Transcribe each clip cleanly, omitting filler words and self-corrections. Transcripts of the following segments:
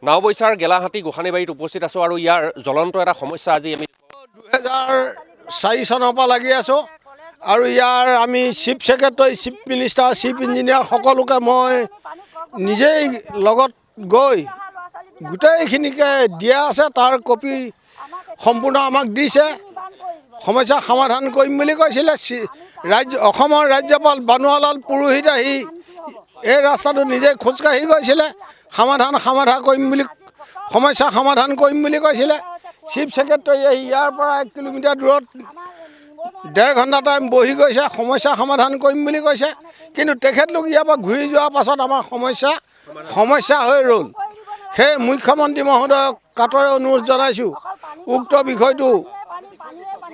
নাওবৈচাৰ গেলাহাটী গোসানীবাৰীত উপস্থিত আছোঁ আৰু ইয়াৰ জ্বলন্ত এটা সমস্যা আজি আমি 2004 চনৰ পৰা লাগি আছোঁ আৰু ইয়াৰ আমি chief secretary chief minister chief engineer সকলোকে মই নিজেই লগত গৈ গোটেইখিনিকে দিয়া আছে তাৰ কপি সম্পূৰ্ণ আমাক দিছে সমস্যা সমাধান কৰিম বুলি কৈছিলে অসমৰ ৰাজ্যপাল বানোৱালাল পুৰোহিত আহি এই ৰাস্তাটো নিজে খোজকাঢ়ি গৈছিলে সমাধান কৰিম বুলি সমস্যা সমাধান কৰিম বুলি কৈছিলে চিফ ছেক্ৰেটাৰী আহি ইয়াৰ পৰা 1 কিলোমিটাৰ দূৰত 1.5 ঘণ্টা টাইম বহি গৈছে সমস্যা সমাধান কৰিম বুলি কৈছে কিন্তু তেখেতলোক ইয়াৰ পৰা ঘূৰি যোৱাৰ পাছত আমাৰ সমস্যা হৈ ৰ'ল সেই মুখ্যমন্ত্ৰী মহোদয়ক কাটৰে অনুৰোধ জনাইছোঁ উক্ত বিষয়টো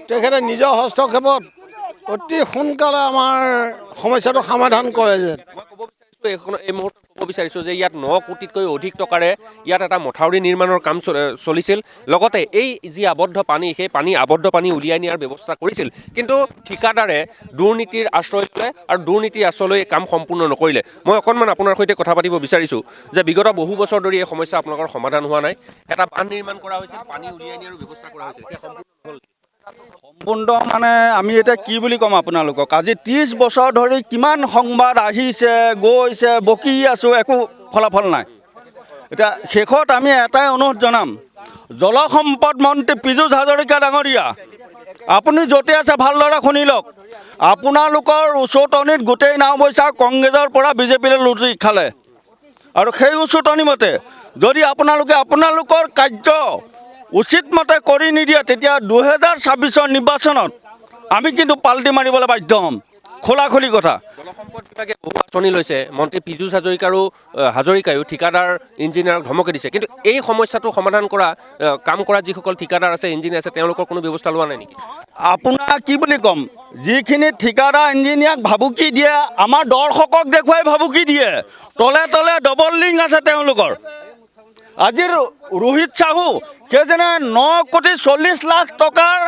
তেখেতে নিজৰ হস্তক্ষেপত অতি সোনকালে আমাৰ সমস্যাটো সমাধান কৰে যেন এই মুহূৰ্তত ক'ব বিচাৰিছোঁ যে ইয়াত 9 কোটিতকৈ অধিক টকাৰে ইয়াত এটা মথাউৰি নিৰ্মাণৰ কাম চলিছিল লগতে এই যি আবদ্ধ পানী সেই আবদ্ধ পানী উলিয়াই নিয়াৰ ব্যৱস্থা কৰিছিল কিন্তু ঠিকাদাৰে দুৰ্নীতিৰ আশ্ৰয় ল'লে আৰু দুৰ্নীতিৰ আশ্ৰয় লৈ কাম সম্পূৰ্ণ নকৰিলে মই অকণমান আপোনাৰ সৈতে কথা পাতিব বিচাৰিছোঁ যে বিগত বহু বছৰ ধৰি এই সমস্যা আপোনালোকৰ সমাধান হোৱা নাই এটা বান্ধ নিৰ্মাণ কৰা হৈছিল পানী উলিয়াই নিয়াৰ ব্যৱস্থা কৰা হৈছিল সম্পূৰ্ণ মানে আমি এতিয়া কি বুলি ক'ম আপোনালোকক আজি 30 বছৰ ধৰি কিমান সংবাদ আহিছে গৈছে বকি আছোঁ একো ফলাফল নাই এতিয়া শেষত আমি এটাই অনুৰোধ জনাম জলসম্পদ মন্ত্ৰী পীযুষ হাজৰিকা ডাঙৰীয়া আপুনি য'তে আছে ভালদৰে শুনি লওক আপোনালোকৰ উচতনিত গোটেই নাওবৈচা কংগ্ৰেছৰ পৰা বিজেপিলৈ লুটি খালে আৰু সেই উচতনি মতে যদি আপোনালোকৰ কাৰ্য উচিত মতে কৰি নিদিয়ে তেতিয়া 2026 নিৰ্বাচনত আমি কিন্তু পাল্টি মাৰিবলৈ বাধ্য হ'ম খোলাখুলি কথা জলসম্পদ বিভাগে বহু আঁচনি লৈছে মন্ত্ৰী পীযুষ হাজৰিকায়ো ঠিকাদাৰ ইঞ্জিনিয়াৰক ধমকি দিছে কিন্তু এই সমস্যাটো সমাধান কৰা কাম কৰা যিসকল ঠিকাদাৰ আছে ইঞ্জিনিয়াৰ আছে তেওঁলোকৰ কোনো ব্যৱস্থা লোৱা নাই নেকি আপোনাক কি বুলি ক'ম যিখিনি ঠিকাদাৰ ইঞ্জিনিয়াৰক ভাবুকি দিয়ে আমাৰ দৰ্শকক দেখুৱাই ভাবুকি দিয়ে তলে তলে ডবল লিংক আছে তেওঁলোকৰ আজি ৰোহিত সাহু সেইজনে 9 কোটি 40 লাখ টকাৰ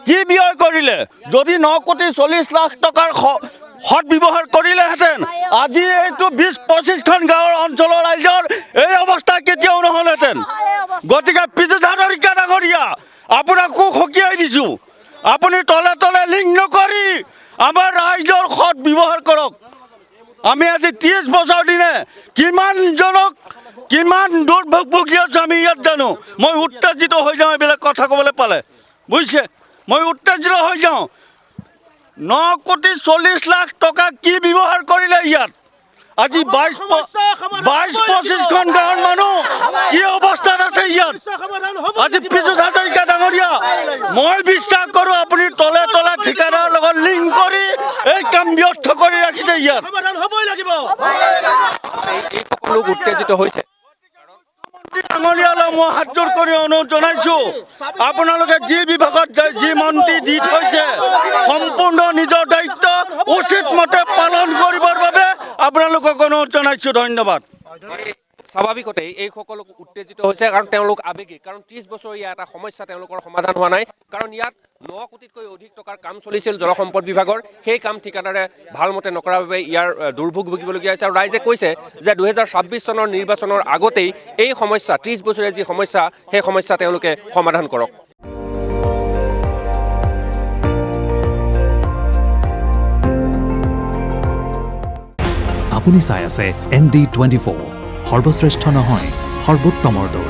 কি ব্যয় কৰিলে যদি 9 কোটি 40 লাখ টকাৰ সৎ ব্যৱহাৰ কৰিলেহেঁতেন আজি এইটো 20-25খন গাঁৱৰ অঞ্চলৰ ৰাইজৰ এই অৱস্থা কেতিয়াও নহ'লহেঁতেন গতিকে পীযুষ হাজৰিকা ডাঙৰীয়া আপোনাকো সকীয়াই দিছোঁ আপুনি তলে তলে লিংক নকৰি আমাৰ ৰাইজৰ সৎ ব্যৱহাৰ কৰক আমি আজি 30 বছৰ দিনে কিমান দুৰ্ভোগ ভুগি আছোঁ আমি ইয়াত জানো মই উত্তেজিত হৈ যাওঁ এইবিলাক কথা ক'বলৈ পালে বুজিছে মই উত্তেজিত হৈ যাওঁ 9 কোটি 40 লাখ টকা কি ব্যৱহাৰ কৰিলে ইয়াত আজি 22-25খন গাঁৱৰ মানুহ কি অৱস্থাত আছে ইয়াত আজি পীযুষ হাজৰিকা ডাঙৰীয়া মই বিশ্বাস কৰোঁ আপুনি তলে তলে ঠিকাদাৰৰ লগত লিংক কৰি এই কাম ব্যৰ্থ কৰি ৰাখিছে ইয়াত এই সকলো উত্তেজিত হৈছে ডাঙৰীয়ালৈ মই হাতযোৰ কৰি অনুৰোধ জনাইছোঁ আপোনালোকে যি বিভাগত যি মন্ত্ৰী দি থৈছে সম্পূৰ্ণ নিজৰ দায়িত্ব উচিত মতে পালন কৰিবৰ বাবে আপোনালোকক অনুৰোধ জনাইছোঁ ধন্যবাদ স্বাভাৱিকতেই এই সকলো উত্তেজিত হৈছে কাৰণ তেওঁলোক আৱেগিক কাৰণ 30 বছৰীয়া এটা সমস্যা তেওঁলোকৰ সমাধান হোৱা নাই কাৰণ ইয়াত 9 কোটিতকৈ অধিক টকাৰ কাম চলিছিল জলসম্পদ বিভাগৰ সেই কাম ঠিকাদাৰে ভালমতে নকৰাৰ বাবে ইয়াৰ দুৰ্ভোগ ভুগিবলগীয়া হৈছে আৰু ৰাইজে কৈছে যে 2026 চনৰ নিৰ্বাচনৰ আগতেই এই সমস্যা 30 বছৰীয়া যি সমস্যা সেই সমস্যা তেওঁলোকে সমাধান কৰক আপুনি চাই আছে ND24 সৰ্বশ্ৰেষ্ঠ নহয় সৰ্বোত্তমৰ দৌৰ